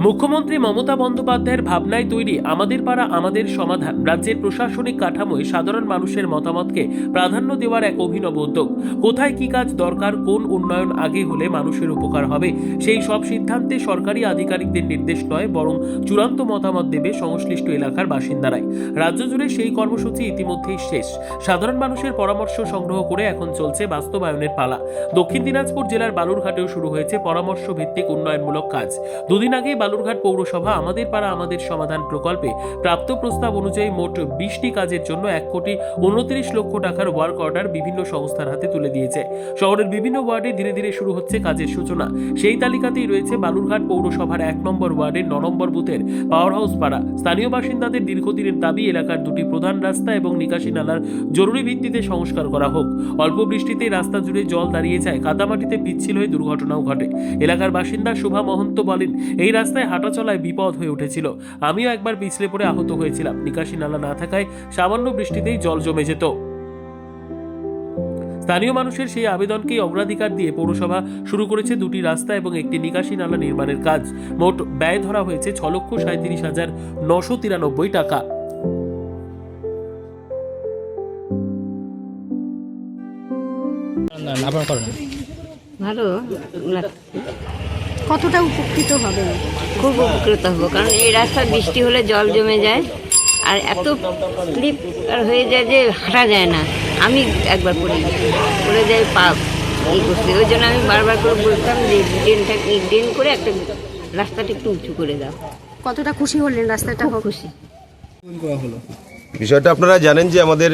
মুখ্যমন্ত্রী মমতা বন্দ্যোপাধ্যায়ের ভাবনায় তৈরি আমাদের পাড়া আমাদের সমাধান রাজ্যের প্রশাসনিক কাঠামোয় সাধারণ মানুষের মতামতকে প্রাধান্য দেওয়ার এক অভিনব উদ্যোগ। কোথায় কি কাজ দরকার, কোন উন্নয়ন আগে হলে মানুষের উপকার হবে, সেই সব সিদ্ধান্তে সরকারি আধিকারিকদের নির্দেশ নয়, বরং চূড়ান্ত মতামত দেবে সংশ্লিষ্ট এলাকার বাসিন্দারাই। রাজ্য জুড়ে সেই কর্মসূচি ইতিমধ্যেই শেষ। সাধারণ মানুষের পরামর্শ সংগ্রহ করে এখন চলছে বাস্তবায়নের পালা। দক্ষিণ দিনাজপুর জেলার বালুরঘাটেও শুরু হয়েছে পরামর্শ ভিত্তিক উন্নয়নমূলক কাজ। দুদিন আগেই বালুরঘাট পৌরসভা আমাদের পাড়া আমাদের সমাধান প্রকল্পে প্রাপ্ত প্রস্তাব অনুযায়ী মোট 20টি কাজের জন্য 1,29,00,000 টাকার ওয়ার্ক অর্ডার বিভিন্ন সংস্থার হাতে তুলে দিয়েছে। শহরের বিভিন্ন ওয়ার্ডে ধীরে ধীরে শুরু হচ্ছে কাজের সূচনা। সেই তালিকাতেই রয়েছে বালুরঘাট পৌরসভার 1 নম্বর ওয়ার্ডের 9 নম্বর বুথের পাওয়ার হাউস পাড়া। স্থানীয় বাসিন্দাদের দীর্ঘদিনের দাবি এলাকার 2টি প্রধান রাস্তা এবং নিকাশি নালার জরুরি ভিত্তিতে সংস্কার করা হোক। অল্প বৃষ্টিতেই রাস্তা জুড়ে জল দাঁড়িয়ে যায়, কাদামাটিতে পিচ্ছিল হয়ে দুর্ঘটনাও ঘটে। এলাকার বাসিন্দা শোভা মহন্ত বলেন, এই রাস্তায় হাঁটা চলায় বিপদ হয়ে উঠেছিল। আমিও একবার পিছলে পড়ে আহত হয়েছিলাম। নিকাশি নালা না থাকায় সামান্য বৃষ্টিতেই জল জমে যেত। স্থানীয় মানুষের সেই আবেদনকেই অগ্রাধিকার দিয়ে পৌরসভা শুরু করেছে 2টি রাস্তা এবং একটি নিকাশি নালা নির্মাণের কাজ। মোট ব্যয় ধরা হয়েছে 6,37,993 টাকা। ভালো, কতটা উপকৃত হবে? খুব উপকৃত হবো, কারণ এই রাস্তা বৃষ্টি হলে জল জমে যায় আর এত স্লিপ হয়ে যায় যে হাঁটা যায় না। আমি একবার পড়ে যাই, পা এই করতে, ওই জন্য আমি বারবার করে বলতাম যে ড্রেন করে একটা রাস্তাটা একটু উঁচু করে দাও। কতটা খুশি হলেন রাস্তাটা? খুব খুশি। বিষয়টা আপনারা জানেন যে আমাদের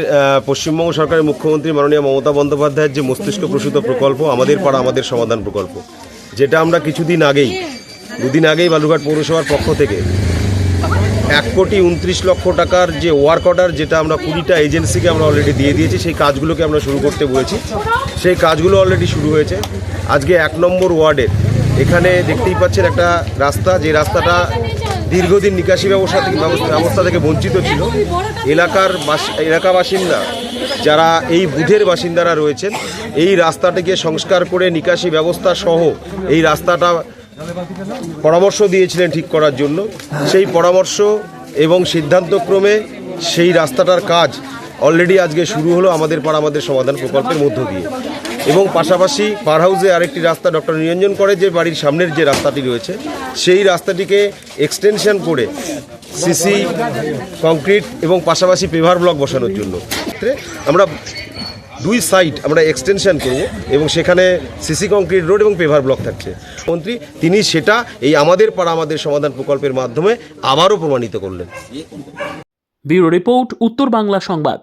পশ্চিমবঙ্গ সরকারের মুখ্যমন্ত্রী মাননীয় মমতা বন্দ্যোপাধ্যায়ের যে মস্তিষ্ক প্রসূত প্রকল্প আমাদের পাড়া আমাদের সমাধান প্রকল্প, যেটা আমরা দুদিন আগেই বালুরঘাট পৌরসভার পক্ষ থেকে 1,29,00,000 টাকার যে ওয়ার্ক অর্ডার, যেটা আমরা 20টা এজেন্সিকে আমরা অলরেডি দিয়ে দিয়েছি, সেই কাজগুলোকে আমরা শুরু করতে বলেছি। সেই কাজগুলো অলরেডি শুরু হয়েছে। আজকে 1 নম্বর ওয়ার্ডের এখানে দেখতেই পাচ্ছেন একটা রাস্তা, যে রাস্তাটা দীর্ঘদিন নিকাশি ব্যবস্থা থেকে বঞ্চিত ছিল। এলাকা বাসিন্দা যারা এই বুথের বাসিন্দারা রয়েছেন, এই রাস্তাটিকে সংস্কার করে নিকাশি ব্যবস্থা সহ এই রাস্তাটা পরামর্শ দিয়েছিলেন ঠিক করার জন্য। সেই পরামর্শ এবং সিদ্ধান্তক্রমে সেই রাস্তাটার কাজ অলরেডি আজকে শুরু হলো আমাদের পাড়া আমাদের সমাধান প্রকল্পের মধ্য দিয়ে। এবং পাশাপাশি পার হাউসে আরেকটি রাস্তা ডক্টর নিরঞ্জন করে যে বাড়ির সামনের যে রাস্তাটি রয়েছে, সেই রাস্তাটিকে এক্সটেনশন করে সিসি কংক্রিট এবং পাশাপাশি পেভার ব্লক বসানোর জন্য আমরা 2 সাইড আমরা এক্সটেনশন করব এবং সেখানে সিসি কংক্রিট রোড এবং পেভার ব্লক থাকছে। মন্ত্রী তিনি সেটা এই আমাদের পাড়া আমাদের সমাধান প্রকল্পের মাধ্যমে আবারও প্রমাণিত করলেন। ব্যুরো রিপোর্ট, উত্তর বাংলা সংবাদ।